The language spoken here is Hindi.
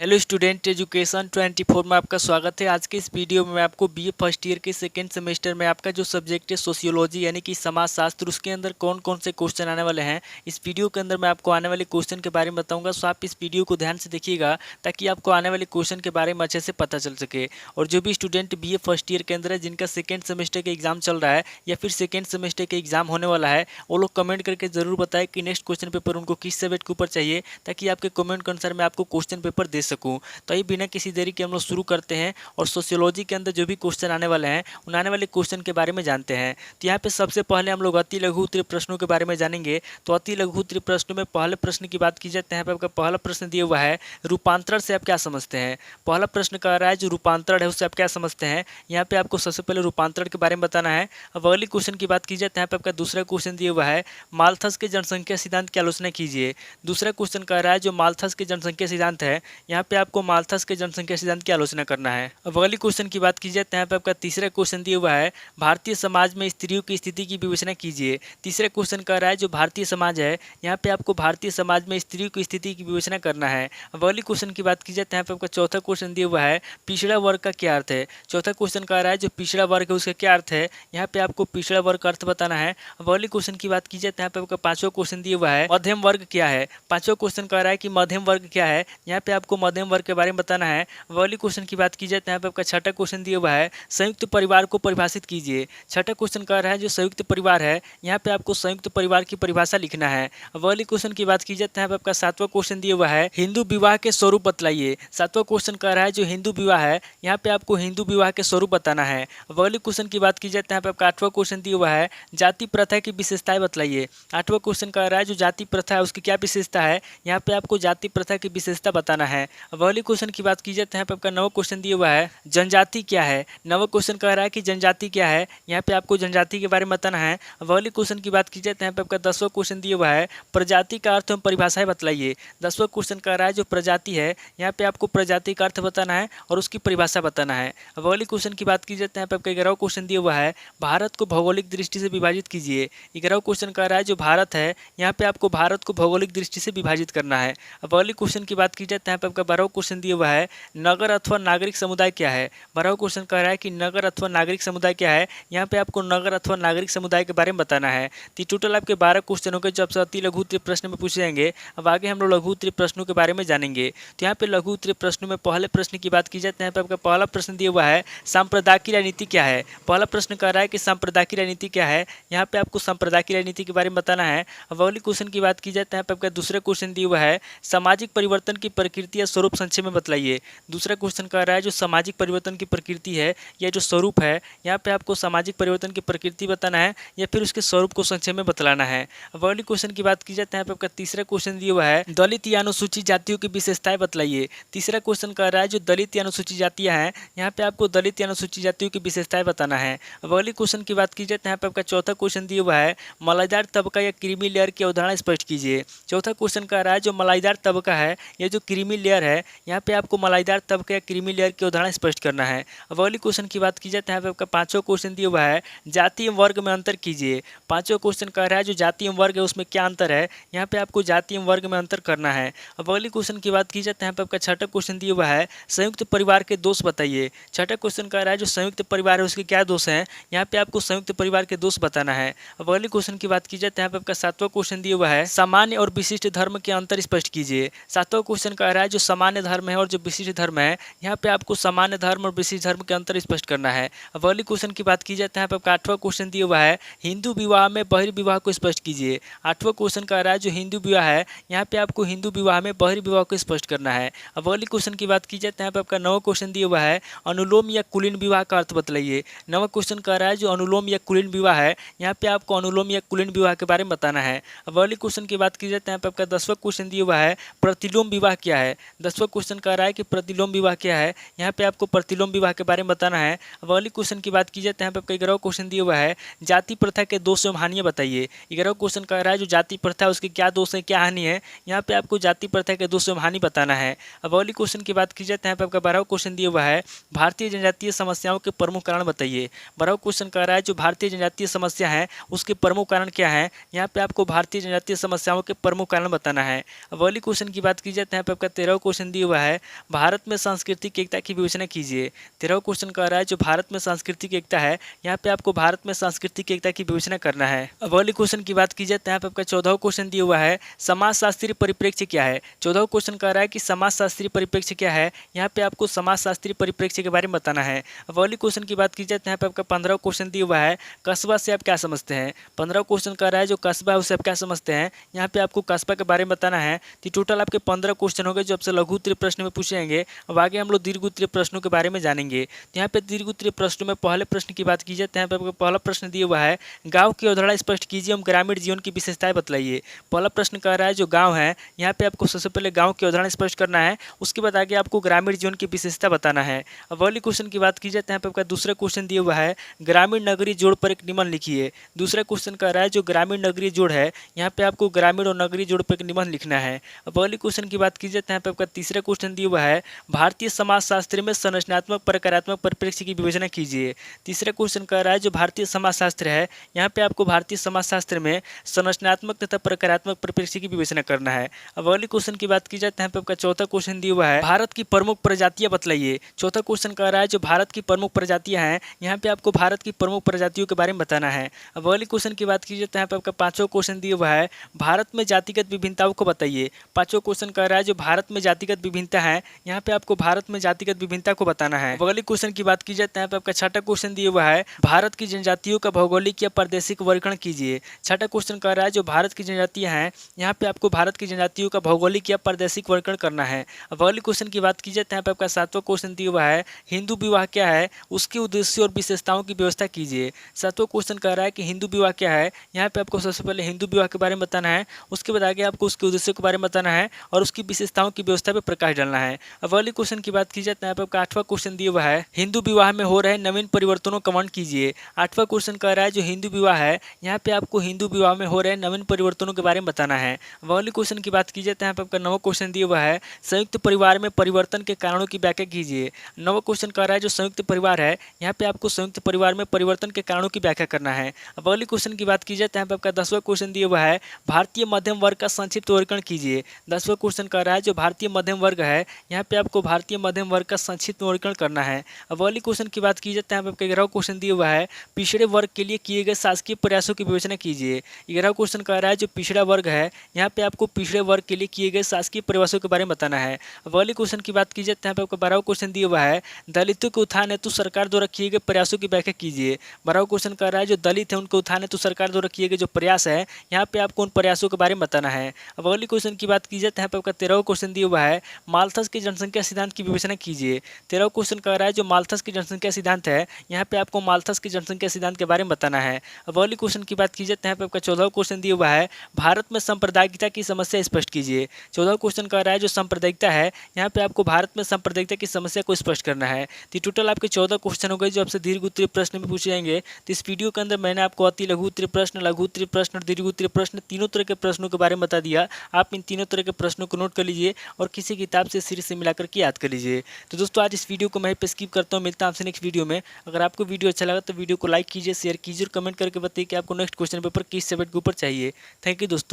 हेलो स्टूडेंट, एजुकेशन 24 में आपका स्वागत है। आज के इस वीडियो में मैं आपको बीए फर्स्ट ईयर के सेकेंड सेमेस्टर में आपका जो सब्जेक्ट है सोशियोलॉजी यानी कि समाजशास्त्र, उसके अंदर कौन कौन से क्वेश्चन आने वाले हैं, इस वीडियो के अंदर मैं आपको आने वाले क्वेश्चन के बारे में बताऊंगा। सो आप इस वीडियो को ध्यान से देखिएगा ताकि आपको आने वाले क्वेश्चन के बारे में अच्छे से पता चल सके। और जो भी स्टूडेंट बीए फर्स्ट ईयर के अंदर है, जिनका सेकेंड सेमेस्टर का एग्जाम चल रहा है या फिर सेकेंड सेमेस्टर का एग्जाम होने वाला है, वो लोग कमेंट करके जरूर बताएं कि नेक्स्ट क्वेश्चन पेपर उनको किस सब्जेक्ट के ऊपर चाहिए, ताकि आपके कमेंट के अनुसार मैं आपको क्वेश्चन पेपर दे सकूँ। तो बिना किसी देरी के हम लोग शुरू करते हैं और सोशियोलॉजी के अंदर जो भी क्वेश्चन आने वाले हैं उन आने वाले क्वेश्चन के बारे में जानते हैं। तो यहाँ पे सबसे पहले हम लोग अति लघु उत्तरीय प्रश्नों के बारे में जानेंगे। तो अति लघु उत्तरीय प्रश्नों में पहले प्रश्न की बात की जाए तो यहाँ पे आपका पहला प्रश्न दिया हुआ है, रूपांतरण से आप क्या समझते हैं। पहला प्रश्न कह रहा है जो रूपांतरण है उससे आप क्या समझते हैं। यहाँ पे आपको सबसे पहले रूपांतरण के बारे में बताना है। अब अगली क्वेश्चन की बात की जाए तो यहाँ पे आपका दूसरा क्वेश्चन दिया हुआ है, माल्थस के जनसंख्या सिद्धांत की आलोचना कीजिए। दूसरा क्वेश्चन कह रहा है जो माल्थस के जनसंख्या सिद्धांत है, यहाँ पे आपको माल्थस के जनसंख्या सिद्धांत की आलोचना करना है। अब अगली क्वेश्चन की बात की जाए तो यहाँ पे आपका तीसरा क्वेश्चन दिया हुआ है, भारतीय समाज में स्त्रियों की स्थिति की विवेचना कीजिए। तीसरा क्वेश्चन कह रहा है जो भारतीय समाज है, यहाँ पे आपको भारतीय समाज में स्त्रियों की स्थिति की विवेचना करना है। अब अगली क्वेश्चन की बात की जाए तो यहाँ पे आपका चौथा क्वेश्चन दिया हुआ है, पिछड़ा वर्ग का क्या अर्थ है। चौथा क्वेश्चन कह रहा है जो पिछड़ा वर्ग है उसका क्या अर्थ है, यहाँ पे आपको पिछड़ा वर्ग का अर्थ बताना है। अब अगली क्वेश्चन की बात की जाए तो यहाँ पे आपका पांचवा क्वेश्चन दिया हुआ है, मध्यम वर्ग क्या है। पांचवा क्वेश्चन कह रहा है कि मध्यम वर्ग क्या है, यहाँ पे आपको मध्यम वर्ग के बारे में बताना है। अगली क्वेश्चन की बात की जाए तो यहाँ पे आपका छठा क्वेश्चन दिया हुआ है, संयुक्त परिवार को परिभाषित कीजिए। छठा क्वेश्चन कह रहा है जो संयुक्त परिवार है, यहाँ पे आपको संयुक्त परिवार की परिभाषा लिखना है। अब अगली क्वेश्चन की बात की जाए तो यहाँ पे आपका सातवां क्वेश्चन दिया हुआ है, हिंदू विवाह के स्वरूप बतलाइए। सातवां क्वेश्चन कह रहा है जो हिंदू विवाह है, यहाँ पे आपको हिंदू विवाह के स्वरूप बताना है। अब अगली क्वेश्चन की बात की जाए तो यहाँ पे आपका आठवां क्वेश्चन दिया हुआ है, जाति प्रथा की विशेषताएं बतलाइए। आठवां क्वेश्चन कह रहा है जो जाति प्रथा है उसकी क्या विशेषता है, यहाँ पे आपको जाति प्रथा की विशेषता बताना है। अब अगली क्वेश्चन की बात की जाए तो यहाँ पे आपका नवा क्वेश्चन दिया हुआ है, जनजाति क्या है। नवा क्वेश्चन कह रहा है कि जनजाति क्या है, यहाँ पे आपको जनजाति के बारे में बताना है। अब अगली क्वेश्चन की बात की जाए तो यहाँ पे आपका 10वां क्वेश्चन दिया हुआ है, प्रजाति का अर्थ एवं परिभाषाएं बतलाइए। 10वां क्वेश्चन कह रहा है जो प्रजाति है, यहाँ पे आपको प्रजाति का अर्थ बताना है और उसकी परिभाषा बताना है। अब अगली क्वेश्चन की बात की जाए तो यहाँ पे आपका 11वां क्वेश्चन दिया हुआ है, भारत को भौगोलिक दृष्टि से विभाजित कीजिए। 11वां क्वेश्चन कह रहा है जो भारत है, यहाँ पे आपको भारत को भौगोलिक दृष्टि से विभाजित करना है। अब अगली क्वेश्चन की बात की जाए तो यहाँ पे आपका 12वां क्वेश्चन दिया हुआ है, नगर अथवा नागरिक समुदाय क्या है। 12वां क्वेश्चन कह रहा है कि नगर अथवा नागरिक समुदाय क्या है, यहाँ पे आपको नगर अथवा नागरिक समुदाय के बारे में बताना है। तो टोटल आपके 12 क्वेश्चन हो गए जो आपसे अति लघु उत्तरीय प्रश्न में पूछे जाएंगे। अब आगे हम लोग लघु उत्तरीय प्रश्नों के बारे में जानेंगे। तो यहाँ पे लघु उत्तरीय प्रश्नों में पहले प्रश्न की बात की जाए तो यहाँ पे आपका पहला प्रश्न दिया हुआ है, सांप्रदायिक राजनीति क्या है। पहला प्रश्न कह रहा है कि सांप्रदायिक राजनीति क्या है, यहाँ पे आपको सांप्रदायिक राजनीति के बारे में बताना है। अब अगली क्वेश्चन की बात की जाए तो यहाँ पे आपका दूसरा क्वेश्चन दिया हुआ है, सामाजिक परिवर्तन की प्रकृति या स्वरूप संक्षेप में बतलाइए। दूसरा क्वेश्चन कह रहा है जो सामाजिक परिवर्तन की प्रकृति है या जो स्वरूप है, यहाँ पे आपको सामाजिक परिवर्तन की प्रकृति बताना है या फिर उसके स्वरूप को संक्षेप में बतलाना है। अब अगली क्वेश्चन की बात की जाए तो यहाँ पे आपका तीसरा क्वेश्चन दिया हुआ है, दलित या अनुसूचित जातियों की विशेषताएं बतलाइए। तीसरा क्वेश्चन कह रहा है जो दलित या अनुसूचित जातियां हैं, यहाँ पे आपको दलित या अनुसूचित जातियों की विशेषताएं बताना है। अब अगली क्वेश्चन की बात की जाए तो यहाँ पे आपका चौथा क्वेश्चन दिया हुआ है, मलाईदार तबका या क्रीमी लेयर की अवधारणा स्पष्ट कीजिए। चौथा क्वेश्चन कह रहा है जो मलाईदार तबका है या जो क्रीमी लेयर है, यहाँ पे आपको मलाईदार तबका या क्रीमी लेयर की अवधारणा स्पष्ट करना है। अब अगली क्वेश्चन की बात की जाए तो यहाँ पे आपका पांचवा क्वेश्चन दिया हुआ है, जाति एवं वर्ग में अंतर कीजिए। पांचवा क्वेश्चन कह रहा है जो जाति एवं वर्ग है उसमें क्या अंतर है, यहाँ पे आपको जाति एवं वर्ग में अंतर करना है। अब अगली क्वेश्चन की बात की जाए तो यहाँ पे आपका छठा क्वेश्चन दिया हुआ है, संयुक्त परिवार के दोष बताइए। छठा क्वेश्चन कह रहा है जो संयुक्त परिवार है उसके क्या दोष हैं, यहाँ पे आपको संयुक्त परिवार के दोष बताना है। अब अगली क्वेश्चन की बात की जाए तो यहाँ पे आपका सातवां क्वेश्चन दिया हुआ है, सामान्य और विशिष्ट धर्म के अंतर स्पष्ट कीजिए। सातवां क्वेश्चन कह रहा है जो सामान्य धर्म है और जो विशिष्ट धर्म है, यहाँ पे आपको सामान्य धर्म और विशिष्ट धर्म के अंतर स्पष्ट करना है। अब अगली क्वेश्चन की बात की जाए तो यहाँ पे आपका आठवां क्वेश्चन दिया हुआ है, हिंदू विवाह में बहिर्विवाह को स्पष्ट कीजिए। आठवां क्वेश्चन कह रहा है जो हिंदू विवाह है, यहाँ पे आपको हिंदू विवाह में बहिर्विवाह को स्पष्ट करना है। अब अगली क्वेश्चन की बात की जाए तो यहाँ पे आपका नवा क्वेश्चन दिया हुआ है, अनुलोम या कुलीन विवाह का अर्थ बतलाइए। नवा क्वेश्चन कह रहा है जो अनुलोम या कुलीन विवाह है, यहाँ पे आपको अनुलोम या कुलीन विवाह के बारे में बताना है। अब अगली क्वेश्चन की बात की जाए तो यहाँ पे आपका 10वां क्वेश्चन दिया हुआ है, प्रतिलोम विवाह क्या है। 10वां क्वेश्चन कह रहा है कि प्रतिलोम विवाह क्या है, यहाँ पे आपको प्रतिलोम विवाह के बारे में बताना है। अब अगली क्वेश्चन की बात की जाए तो यहाँ पे आपका 11वां क्वेश्चन दिया हुआ है, जाति प्रथा के दोष एवं हानियां बताइए। 11वां क्वेश्चन कह रहा है जो जाति प्रथा है उसके क्या दोष है क्या हानि है, यहाँ पे आपको जाति प्रथा के दोष एवं हानि बताना है। अब अगली क्वेश्चन की बात की जाए तो यहाँ पे आपका 12वां क्वेश्चन दिया हुआ है, भारतीय जनजातीय समस्याओं के प्रमुख कारण बताइए। 12वां क्वेश्चन कह रहा है जो भारतीय जनजातीय समस्या है उसके प्रमुख कारण क्या है, यहाँ पे आपको भारतीय जनजातीय समस्याओं के प्रमुख कारण बताना है। अब अगली क्वेश्चन की बात की जाए तो यहाँ पे आपका 13वां क्वेश्चन दिया हुआ है भारत में सांस्कृतिक एकता की विवेचना कीजिए। 13वां क्वेश्चन कह रहा है जो भारत में सांस्कृतिक एकता है, यहाँ पे आपको भारत में सांस्कृतिक एकता की विवेचना करना है। अब अगले क्वेश्चन की बात की जाए तो यहाँ पे आपका 14वां क्वेश्चन दिया हुआ है समाजशास्त्रीय परिप्रेक्ष्य क्या है। 14वां क्वेश्चन कह रहा है कि समाजशास्त्रीय परिप्रेक्ष्य क्या है, यहाँ पे आपको समाजशास्त्रीय परिप्रेक्ष्य के बारे में बताना है। अब अगले क्वेश्चन की बात की जाए तो यहाँ पे आपका 15वां क्वेश्चन दिया हुआ है कस्बा से आप क्या समझते हैं। 15वां क्वेश्चन कह रहा है जो कस्बा है उसे आप क्या समझते हैं, यहाँ पे आपको कस्बा के बारे में बताना है। तो टोटल आपके 15 क्वेश्चन हो गए जो आपसे लघु उत्तरीय प्रश्न में पूछे जाएंगे। अब आगे हम लोग दीर्घ उत्तरीय प्रश्नों के बारे में जानेंगे। तो यहाँ पे दीर्घ उत्तरीय प्रश्नों में पहले प्रश्न की बात की जाए तो यहाँ पे आपको पहला प्रश्न दिया हुआ है गाँव की अवधारणा स्पष्ट कीजिए एवं ग्रामीण जीवन की विशेषताएं बतलाइए। पहला प्रश्न कह रहा है जो गाँव है, यहाँ पे आपको सबसे पहले गाँव की अवधारणा स्पष्ट करना है, उसके बाद आगे आपको ग्रामीण जीवन की विशेषता बताना है। अब अगले क्वेश्चन की बात की जाए तो यहाँ पे आपका दूसरा क्वेश्चन दिया हुआ है ग्रामीण नगरीय जोड़ पर एक निबंध लिखिए। दूसरा क्वेश्चन कह रहा है जो ग्रामीण नगरीय जोड़ है, यहाँ पे आपको ग्रामीण और नगरीय जोड़ पर एक निबंध लिखना है। अब अगले क्वेश्चन की बात की जाए तो यहाँ पे आपका तीसरा क्वेश्चन दिया हुआ है भारतीय समाजशास्त्र में संरचनात्मक प्रकारात्मक परिप्रेक्ष्य की विवेचना कीजिए। तीसरा क्वेश्चन कह रहा है जो भारतीय समाजशास्त्र है, यहाँ पे आपको भारतीय समाजशास्त्र में संरचनात्मक तथा प्रकारात्मक परिप्रेक्ष्य की विवेचना करना है। अब अगले क्वेश्चन की बात की जाए तो यहाँ पे आपका चौथा क्वेश्चन दिया हुआ है भारत की प्रमुख प्रजातियां बतलाइए। चौथा क्वेश्चन कह रहा है जो भारत की प्रमुख प्रजातियां हैं, यहाँ पे आपको भारत की प्रमुख प्रजातियों के बारे में बताना है। अब अगले क्वेश्चन की बात की जाए तो यहाँ पे आपका पांचवा क्वेश्चन दिया हुआ है भारत में जातिगत विभिन्नताओं को बताइए। पांचवा क्वेश्चन कह रहा है जो भारत में जातिगत विभिन्नता है, यहाँ पे आपको भारत में जातिगत विभिन्नता को बताना है। अगले क्वेश्चन की बात की जाए तो यहाँ पे आपका छठा क्वेश्चन दिया हुआ है भारत की जनजातियों का भौगोलिक या प्रादेशिक वर्गीकरण कीजिए। छठा क्वेश्चन कह रहा है जो भारत की जनजातियां हैं, यहाँ पे आपको भारत की जनजातियों का भौगोलिक या प्रादेशिक वर्गीकरण करना है। अब अगले क्वेश्चन की बात की जाए तो यहाँ पे आपका सातवां क्वेश्चन दिया हुआ है हिंदू विवाह क्या है, उसके उद्देश्य और विशेषताओं की व्यवस्था कीजिए। सातवां क्वेश्चन कह रहा है कि हिंदू विवाह क्या है, यहाँ पे आपको सबसे पहले हिंदू विवाह के बारे में बताना है, उसके बाद आगे आपको उसके उद्देश्य के बारे में बताना है और उसकी विशेषताओं की व्यवस्था पर प्रकाश डालना है। अब अगले क्वेश्चन की बात की जाए तो यहाँ पे आपका आठवां क्वेश्चन दिया हुआ है हिंदू विवाह में हो रहे नवीन परिवर्तनों का वर्णन कीजिए। आठवां क्वेश्चन कह रहा है जो हिंदू विवाह है, यहाँ पे आपको हिंदू विवाह में हो रहे नवीन परिवर्तनों के बारे में बताना है। अब अगले क्वेश्चन की बात की जाए तो यहाँ पे आपका नौवां क्वेश्चन दिया हुआ है संयुक्त परिवार में परिवर्तन के कारणों की व्याख्या कीजिए। नौवां क्वेश्चन कह रहा है जो संयुक्त परिवार है, यहाँ पे आपको संयुक्त परिवार में परिवर्तन के कारणों की व्याख्या करना है। अब अगले क्वेश्चन की बात की जाए तो यहाँ पे आपका 10वां क्वेश्चन दिया हुआ है भारतीय मध्यम वर्ग का संक्षिप्त वर्गीकरण कीजिए। 10वां क्वेश्चन कह रहा है जो भारतीय मध्यम वर्ग है, यहाँ पे आपको भारतीय मध्यम वर्ग का संक्षिप्त वर्गीकरण करना है। अब अगले क्वेश्चन की बात की जाए तो यहाँ पे आपका 11वां क्वेश्चन दिया हुआ है पिछड़े वर्ग के लिए किए गए शासकीय प्रयासों की विवेचना कीजिए। 11वां क्वेश्चन कह रहा है जो पिछड़ा वर्ग है, यहाँ पे आपको पिछड़े वर्ग के लिए किए गए शासकीय प्रयासों के बारे में बताना है। अब अगले क्वेश्चन की बात की जाए तो यहाँ पे आपका 12वां क्वेश्चन दिया हुआ है दलितों के उत्थान हेतु सरकार द्वारा किए गए प्रयासों की व्याख्या कीजिए। 12वां क्वेश्चन कह रहा है जो दलित है उनके उत्थान हेतु सरकार द्वारा किए गए जो प्रयास है, यहाँ पे आपको उन प्रयासों के बारे में बताना है। अब अगले क्वेश्चन की बात की जाए तो यहाँ पे आपका 13वां क्वेश्चन दिया हुआ है माल्थस के जनसंख्या सिद्धांत की विवेचना कीजिए। 13वां क्वेश्चन कह रहा है जो माल्थस की जनसंख्या सिद्धांत है, यहाँ पे आपको माल्थस की जनसंख्या सिद्धांत के बारे में बताना है। अब अगले क्वेश्चन की बात की जाए तो यहाँ पे आपका 14वां क्वेश्चन दिया हुआ है भारत में सांप्रदायिकता की समस्या स्पष्ट कीजिए। 14वां क्वेश्चन कह रहा है जो सांप्रदायिकता है, यहाँ पे आपको भारत में सांप्रदायिकता की समस्या को स्पष्ट करना है। तो टोटल आपके 14 क्वेश्चन हो गए जो आपसे दीर्घ उत्तरीय प्रश्न में पूछे जाएंगे। तो इस वीडियो के अंदर मैंने आपको अति लघु उत्तरीय प्रश्न, लघु उत्तरीय प्रश्न और दीर्घ उत्तरीय प्रश्न तीनों तरह के प्रश्नों के बारे में बता दिया। आप इन तीनों तरह के प्रश्नों को नोट कर लीजिए और किसी किताब से सीरीज से मिलाकर के याद कर लीजिए। तो दोस्तों आज इस वीडियो को मैं पे स्किप करता हूँ, मिलता हूँ आपसे नेक्स्ट वीडियो में। अगर आपको वीडियो अच्छा लगा तो वीडियो को लाइक कीजिए, शेयर कीजिए और कमेंट करके बताइए कि आपको नेक्स्ट क्वेश्चन पेपर किस सब्जेक्ट के ऊपर चाहिए। थैंक यू दोस्तों।